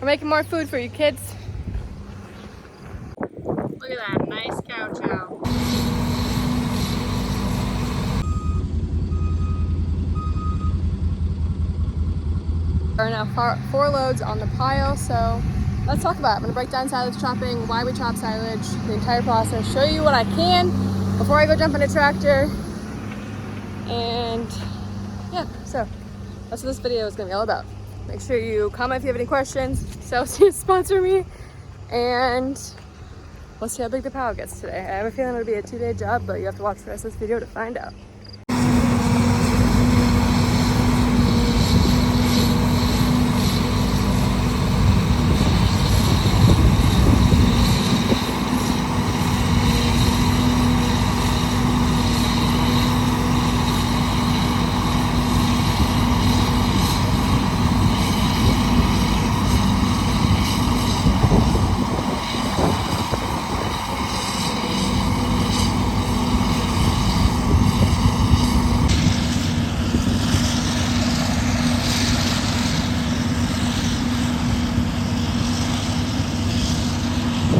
We're making more food for you kids. Look at that, nice cow chow. There are now 4 loads on the pile, so let's talk about it. I'm gonna break down silage chopping, why we chop silage, the entire process, show you what I can before I go jump in a tractor. And yeah, so that's what this video is gonna be all about. Make sure you comment if you have any questions. Celsius sponsor me, and let's see how big the pile gets today. I have a feeling it'll be a 2-day job, but you have to watch the rest of this video to find out.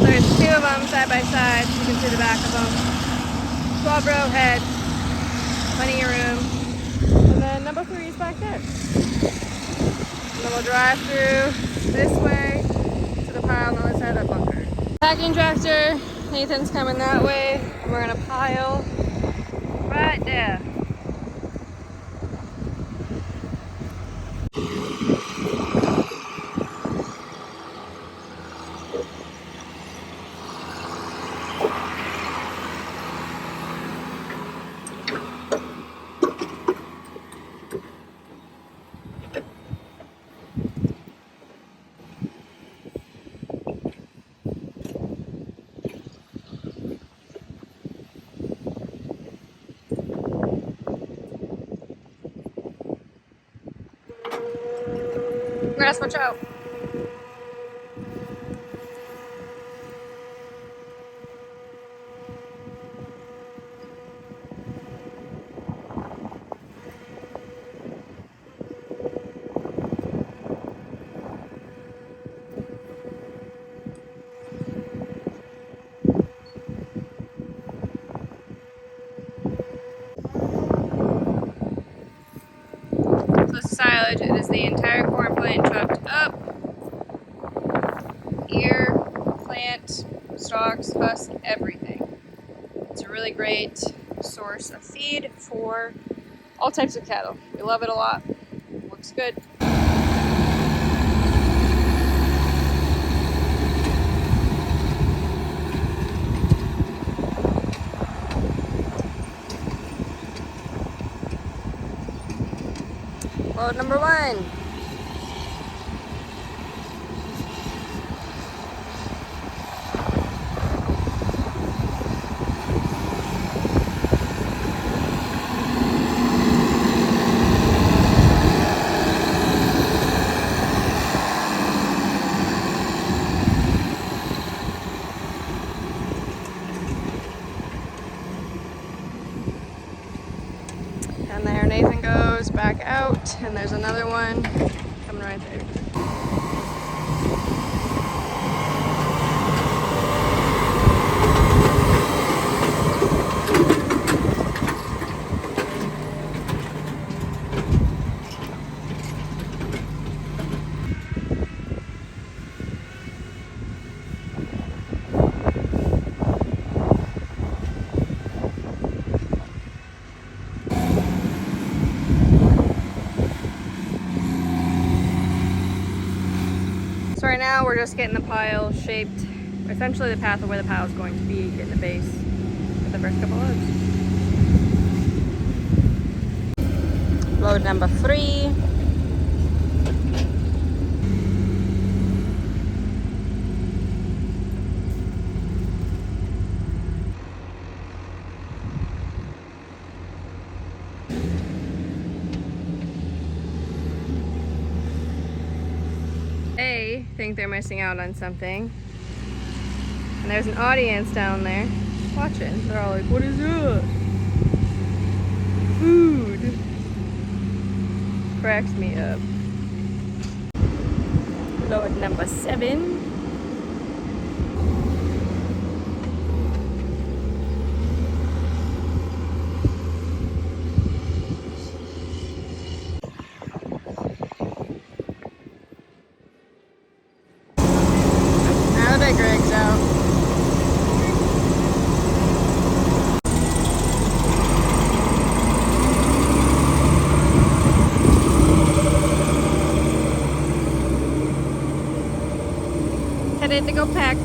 There's 2 of them side by side, so you can see the back of them. 12 row heads, plenty of room. And then number 3 is back there. And then we'll drive through this way to the pile on the other side of that bunker. Packing tractor, Nathan's coming that way. We're gonna pile right there. Grass, watch out. So this is silage. It is the entire corn plant chopped up. Ear, plant, stalks, husk, everything. It's a really great source of feed for all types of cattle. We love it a lot. Looks good. Load number 1. And there Nathan goes back out, and there's another one coming right there. So right now we're just getting the pile shaped, essentially the path of where the pile is going to be in the base for the first couple loads. Load number 3. They think they're missing out on something. And there's an audience down there watching. They're all like, what is that? Food. Cracks me up. load number 7. Now the big rig's out. Headed to go pack.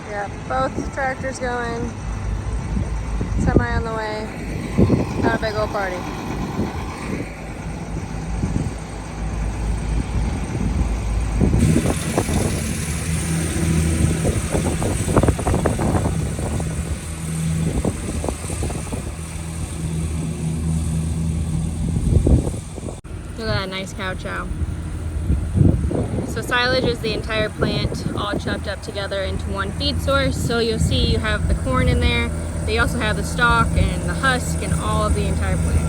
Yeah, both tractors going. Semi on the way. Not a big old party. Look at that nice cow chow. So silage is the entire plant all chopped up together into one feed source. So you'll see you have the corn in there. They also have the stalk and the husk and all of the entire plant.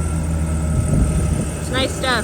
It's nice stuff.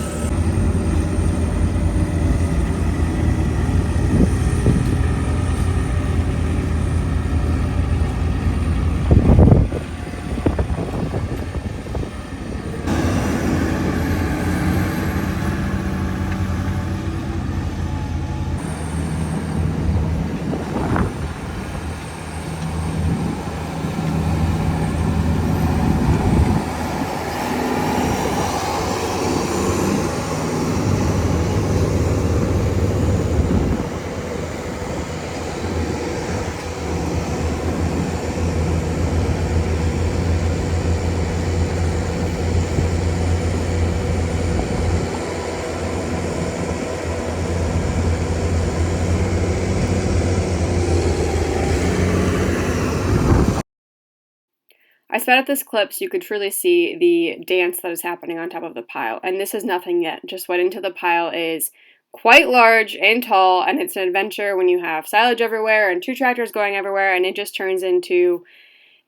I sped up this clip so you could truly see the dance that is happening on top of the pile. And this is nothing yet. Just what into the pile is quite large and tall, and it's an adventure when you have silage everywhere and 2 tractors going everywhere, and it just turns into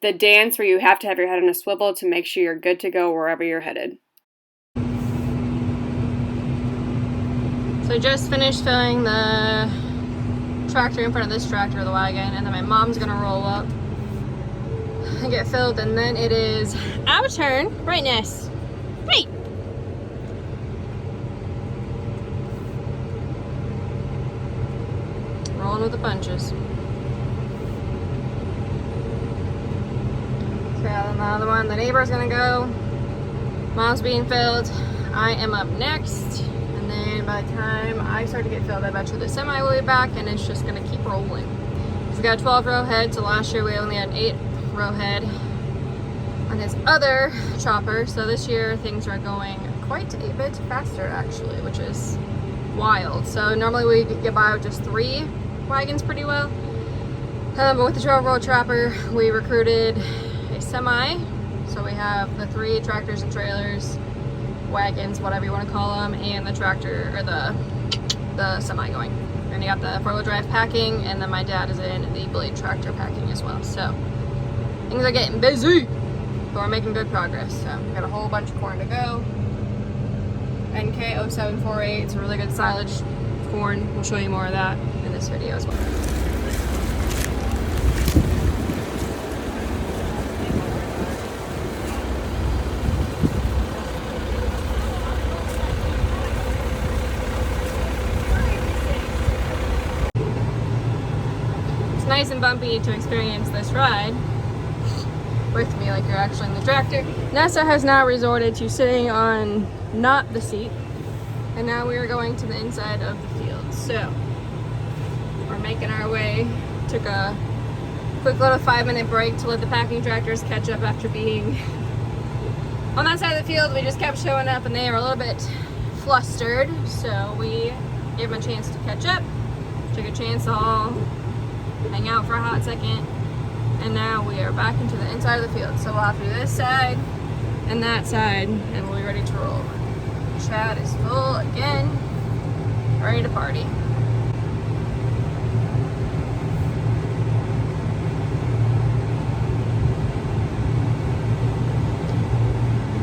the dance where you have to have your head on a swivel to make sure you're good to go wherever you're headed. So I just finished filling the tractor in front of this tractor, the wagon, and then my mom's gonna roll up and get filled, and then it is our turn. Right, Ness? Right. Rolling with the punches. So yeah, then the other one, the neighbor's gonna go. Mom's being filled. I am up next, and then by the time I start to get filled, I bet you the semi will be back, and it's just gonna keep rolling. We've got 12 row head, so last year we only had 8 row head on his other chopper, so this year things are going quite a bit faster actually, which is wild. So normally we get by with just 3 wagons pretty well, but with the 12 row chopper we recruited a semi, so we have the 3 tractors and trailers, wagons, whatever you want to call them, and the tractor or the semi going. And you got the 4-wheel drive packing, and then my dad is in the blade tractor packing as well. So things are getting busy, but we're making good progress. So we've got a whole bunch of corn to go. NK0748, it's a really good silage corn. We'll show you more of that in this video as well. It's nice and bumpy to experience this ride with me like you're actually in the tractor. Nessa has now resorted to sitting on not the seat, and now we are going to the inside of the field. So we're making our way. Took a quick little 5-minute break to let the packing tractors catch up after being on that side of the field. We just kept showing up and they were a little bit flustered, so we gave them a chance to catch up. Took a chance to all hang out for a hot second, And now we are back into the inside of the field. So we'll have to do this side and that side, and we'll be ready to roll. Chad is full again, ready to party.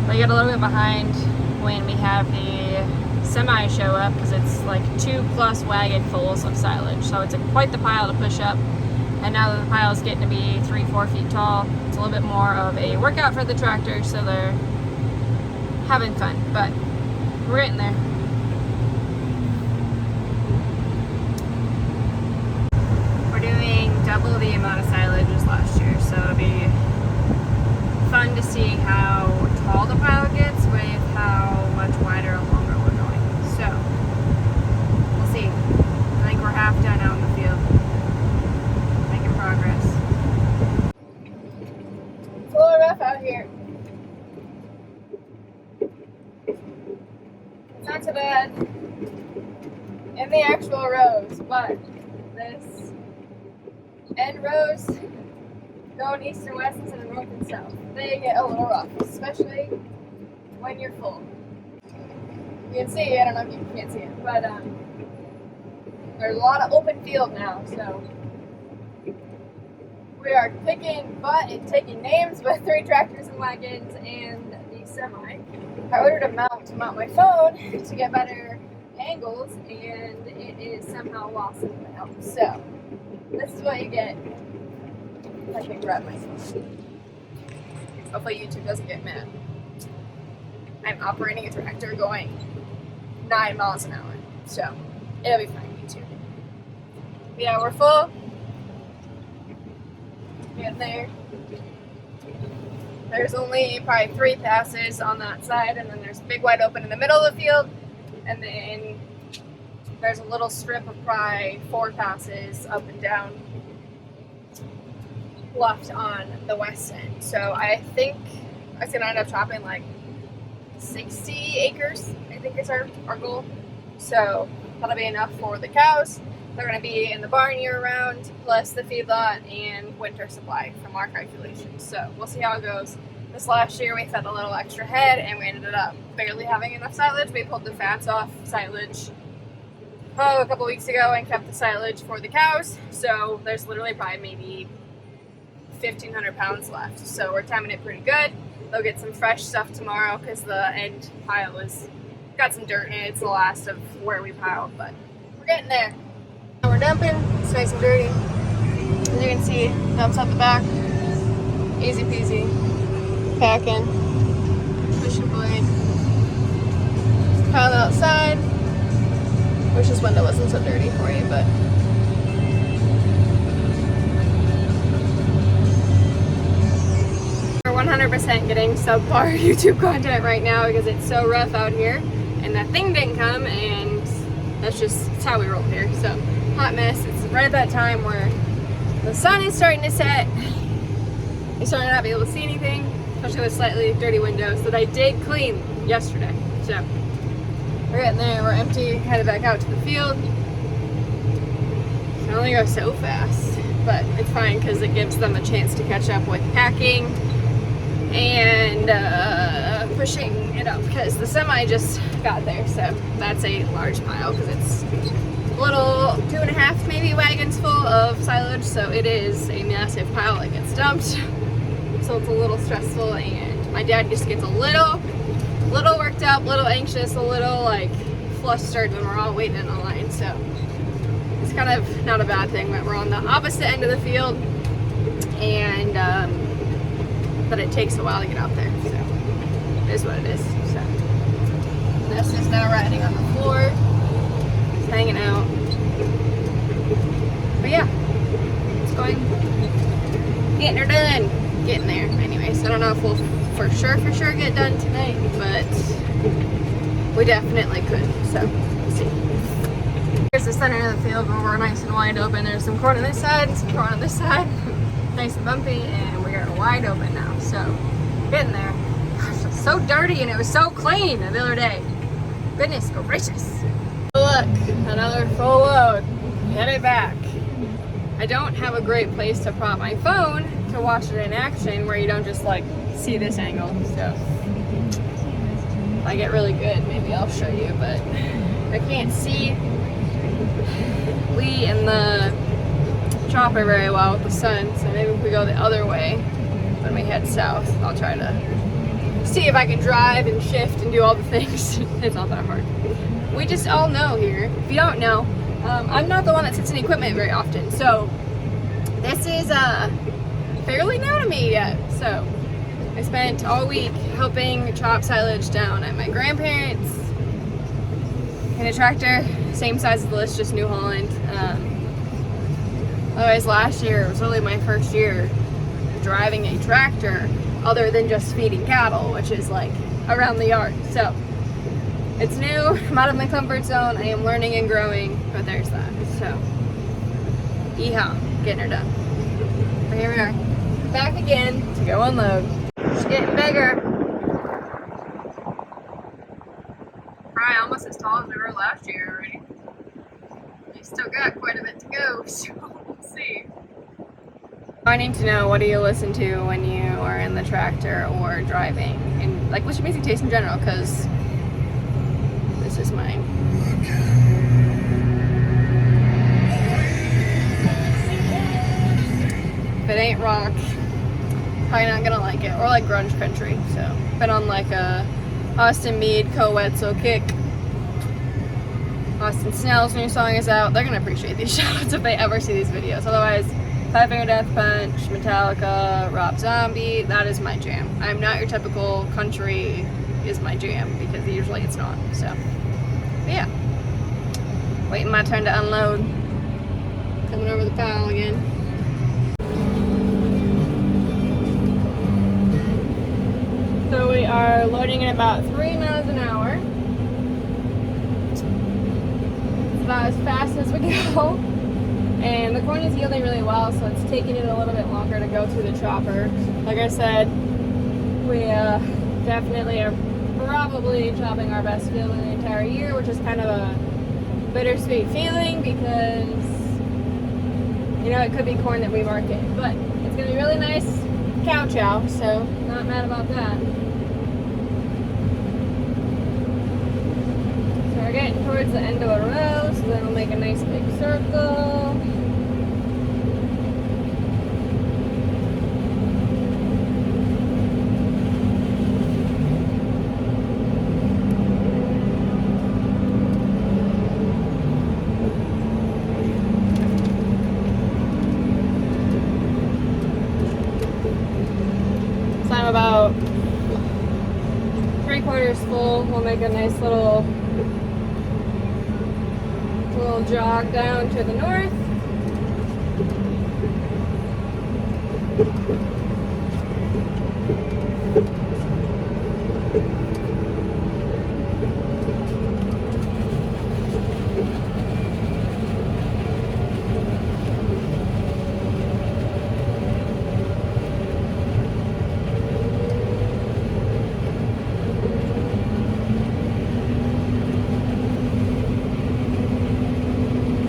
We get a little bit behind when we have the semi show up because it's like 2+ wagon fulls of silage. So it's quite the pile to push up. And now that the pile is getting to be 3-4 feet tall, it's a little bit more of a workout for the tractor, so they're having fun. But we're getting there. We're doing double the amount of silage as last year, so it'll be fun to see how tall the pile gets with how much wider and longer we're going. So we'll see. I think we're half done out in the field. Making progress. It's a little rough out here. It's not so bad in the actual rows, but this end rows going east and west instead of north and south, they get a little rough, especially when you're full. You can see, I don't know if you can't see it, but there's a lot of open field now, so we are kicking butt and taking names with 3 tractors and wagons and the semi. I ordered a mount to mount my phone to get better angles, and it is somehow lost in the mail. So this is what you get. I can grab my phone. Hopefully YouTube doesn't get mad. I'm operating a tractor going 9 miles an hour, so it'll be fine, YouTube. Yeah, we're full. Get there. There's only probably 3 passes on that side, and then there's a big wide open in the middle of the field, and then there's a little strip of probably 4 passes up and down left on the west end. So I think I was gonna end up chopping like 60 acres, I think is our goal. So that'll be enough for the cows. They're gonna be in the barn year round, plus the feedlot and winter supply from our calculations. So we'll see how it goes. This last year we fed a little extra head and we ended up barely having enough silage. We pulled the fats off silage a couple weeks ago and kept the silage for the cows. So there's literally probably maybe 1,500 pounds left. So we're timing it pretty good. They'll get some fresh stuff tomorrow because the end pile is got some dirt in it. It's the last of where we piled, but we're getting there. Now we're dumping. It's nice and dirty. As you can see, dumps out the back. Easy peasy. Packing. Fishing blade. Pile outside. Wish this window wasn't so dirty for you, but we're 100% getting subpar YouTube content right now because it's so rough out here, and that thing didn't come, and that's how we roll here. So hot mess. It's right at that time where the sun is starting to set. You're starting to not be able to see anything, especially with slightly dirty windows that I did clean yesterday. So we're getting there. We're empty, headed back out to the field. It only goes so fast, but it's fine because it gives them a chance to catch up with packing and pushing it up because the semi just got there. So that's a large pile because it's a little 2.5 maybe wagons full of silage. So it is a massive pile that gets dumped. So it's a little stressful, and my dad just gets a little worked up, a little anxious, a little like flustered when we're all waiting in a line. So it's kind of not a bad thing that we're on the opposite end of the field, and but it takes a while to get out there. So it is what it is. So this is now riding on the floor, just hanging out. But yeah, it's going, getting her done, getting there. Anyways, I don't know if we'll for sure get done tonight, but we definitely could. So we'll see. Here's the center of the field where we're nice and wide open. There's some corn on this side and some corn on this side. Nice and bumpy, and we are wide open now. So getting there. Gosh, it's so dirty and it was so clean the other day. Goodness gracious. Look, another full load. Headed back. I don't have a great place to prop my phone to watch it in action where you don't just like see this angle. So if I get really good, maybe I'll show you, but I can't see Lee and the chopper very well with the sun, so maybe if we go the other way when we head south, I'll try to see if I can drive and shift and do all the things. It's not that hard. We just all know here, if you don't know, I'm not the one that sits in equipment very often, so this is fairly new to me yet. So I spent all week helping chop silage down at my grandparents' in a tractor, same size as the list, just New Holland. Otherwise, last year was really my first year driving a tractor other than just feeding cattle, which is like around the yard. So it's new, I'm out of my comfort zone, I am learning and growing, but there's that. So, yeehaw, getting her done. But here we are, back again to go unload. She's getting bigger. Probably almost as tall as we were last year already. We still got quite a bit to go, so we'll see. I need to know, what do you listen to when you are in the tractor or driving? And like, what's your music taste in general? Because this is mine. If it ain't rock, probably not gonna like it. Or like grunge country. So, been on like a Austin Mead, Co-Wetzel kick. Austin Snell's new song is out. They're gonna appreciate these shoutouts if they ever see these videos. Otherwise, Five Finger Death Punch, Metallica, Rob Zombie, that is my jam. I'm not your typical country is my jam, because usually it's not. So, but yeah. Waiting my turn to unload. Coming over the pile again. So we are loading at about 3 miles an hour. It's about as fast as we go. And the corn is yielding really well, so it's taking it a little bit longer to go through the chopper. Like I said, we definitely are probably chopping our best field in the entire year, which is kind of a bittersweet feeling because, you know, it could be corn that we market. But it's going to be really nice cow chow, so not mad about that. So we're getting towards the end of a row, so then we'll make a nice big circle. So I'm about 3/4 full. We'll make a nice little jog down to the north.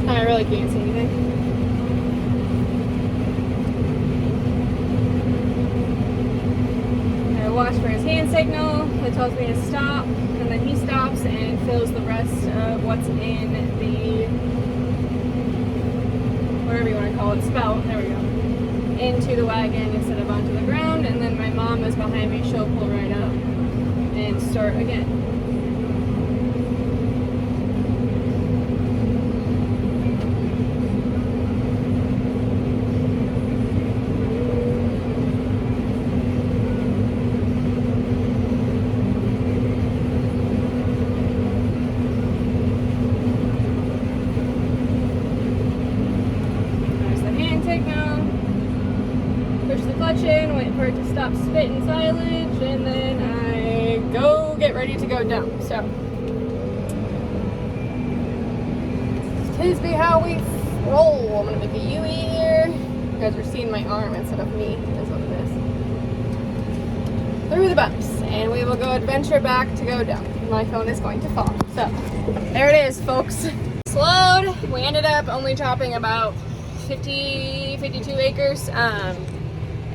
I really can't see anything. I watch for his hand signal. It tells me to stop, and then he stops and fills the rest of what's in the, whatever you want to call it, spout, there we go, into the wagon instead of onto the ground. And then my mom is behind me. She'll pull right up and start again. In, wait for it to stop spitting silage, and then I go get ready to go down. So this be how we roll. I'm gonna make a U here. You guys are seeing my arm instead of me. That's what it is. Through the bumps, and we will go adventure back to go down. My phone is going to fall. So there it is, folks. Slowed. We ended up only chopping about 52 acres.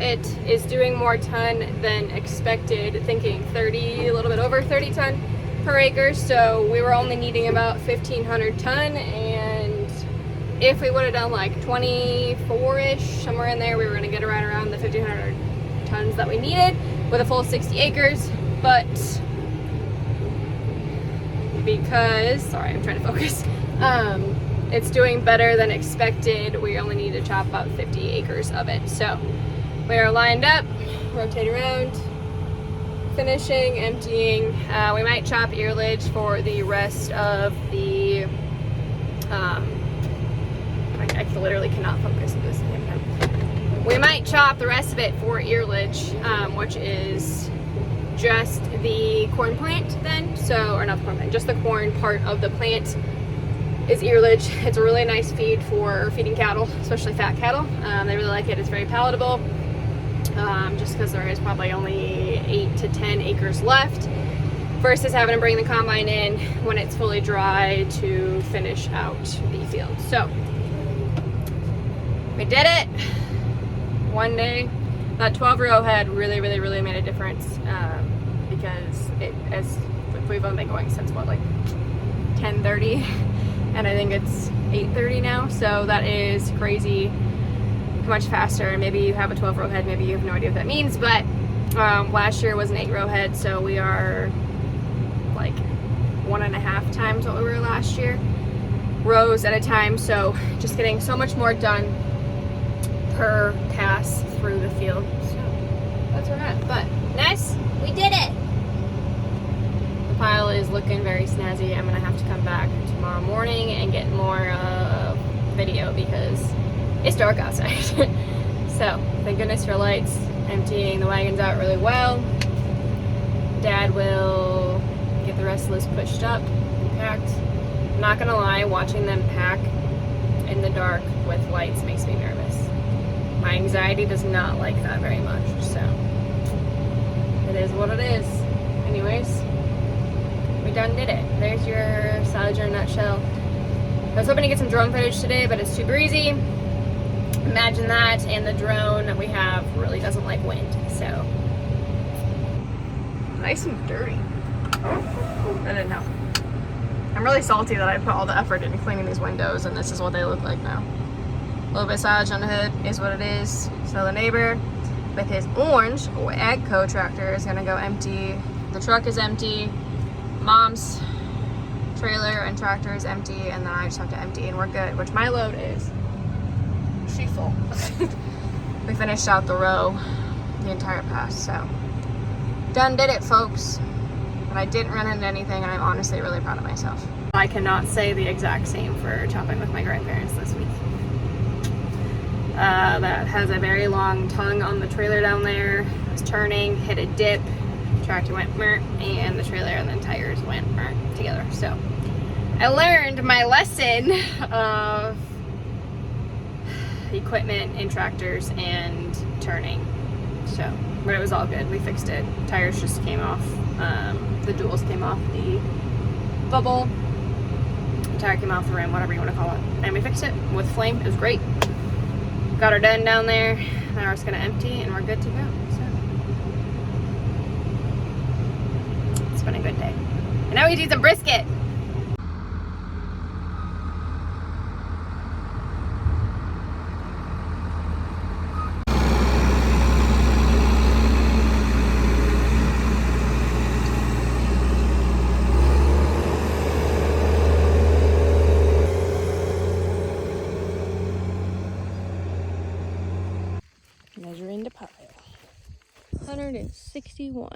It is doing more ton than expected, thinking 30, a little bit over 30 ton per acre. So we were only needing about 1,500 ton, and if we would have done like 24-ish, somewhere in there, we were gonna get right around the 1,500 tons that we needed with a full 60 acres. But because, sorry, I'm trying to focus, it's doing better than expected, we only need to chop about 50 acres of it. So we are lined up, rotate around, finishing, emptying. We might chop earlage for the rest of the, I literally cannot focus at this same time. We might chop the rest of it for earlage, which is just the corn plant then. So, or not the corn plant, just the corn part of the plant is earlage. It's a really nice feed for feeding cattle, especially fat cattle. They really like it. It's very palatable. Just because there is probably only 8 to 10 acres left versus having to bring the combine in when it's fully dry to finish out the field. So we did it one day. That 12 row head really made a difference, because we've only been going since what, like 10:30, and I think it's 8:30 now. So that is crazy much faster. Maybe you have a 12 row head, maybe you have no idea what that means, but last year was an 8 row head, so we are like 1.5 times what we were last year, rows at a time. So just getting so much more done per pass through the field. So that's where we're at. But nice, we did it. The pile is looking very snazzy. I'm gonna have to come back tomorrow morning and get more video because it's dark outside. So thank goodness for lights. Emptying the wagons out really well. Dad will get the rest of this pushed up and packed. I'm not gonna lie, watching them pack in the dark with lights makes me nervous. My anxiety does not like that very much, so it is what it is. Anyways, we done did it. There's your silage in a nutshell. I was hoping to get some drone footage today, but it's too breezy. Imagine that, and the drone that we have really doesn't like wind, so. Nice and dirty. Oh, that didn't help. I'm really salty that I put all the effort into cleaning these windows, and this is what they look like now. A little bit of silage on the hood is what it is. So the neighbor with his orange AGCO tractor is gonna go empty. The truck is empty. Mom's trailer and tractor is empty, and then I just have to empty, and we're good, which my load is full. We finished out the row, the entire pass, so done did it, folks. And I didn't run into anything, and I'm honestly really proud of myself. I cannot say the exact same for chopping with my grandparents this week. That has a very long tongue on the trailer down there. It was turning, hit a dip, tractor went meh, and the trailer and the tires went meh together. So I learned my lesson of equipment in tractors and turning. So, but it was all good. We fixed it. Tires just came off. The jewels came off the bubble. The tire came off the rim, whatever you want to call it. And we fixed it with flame. It was great. Got her done down there. Now we're just gonna empty and we're good to go. So it's been a good day. And now we do some brisket. Measuring the pile. 161.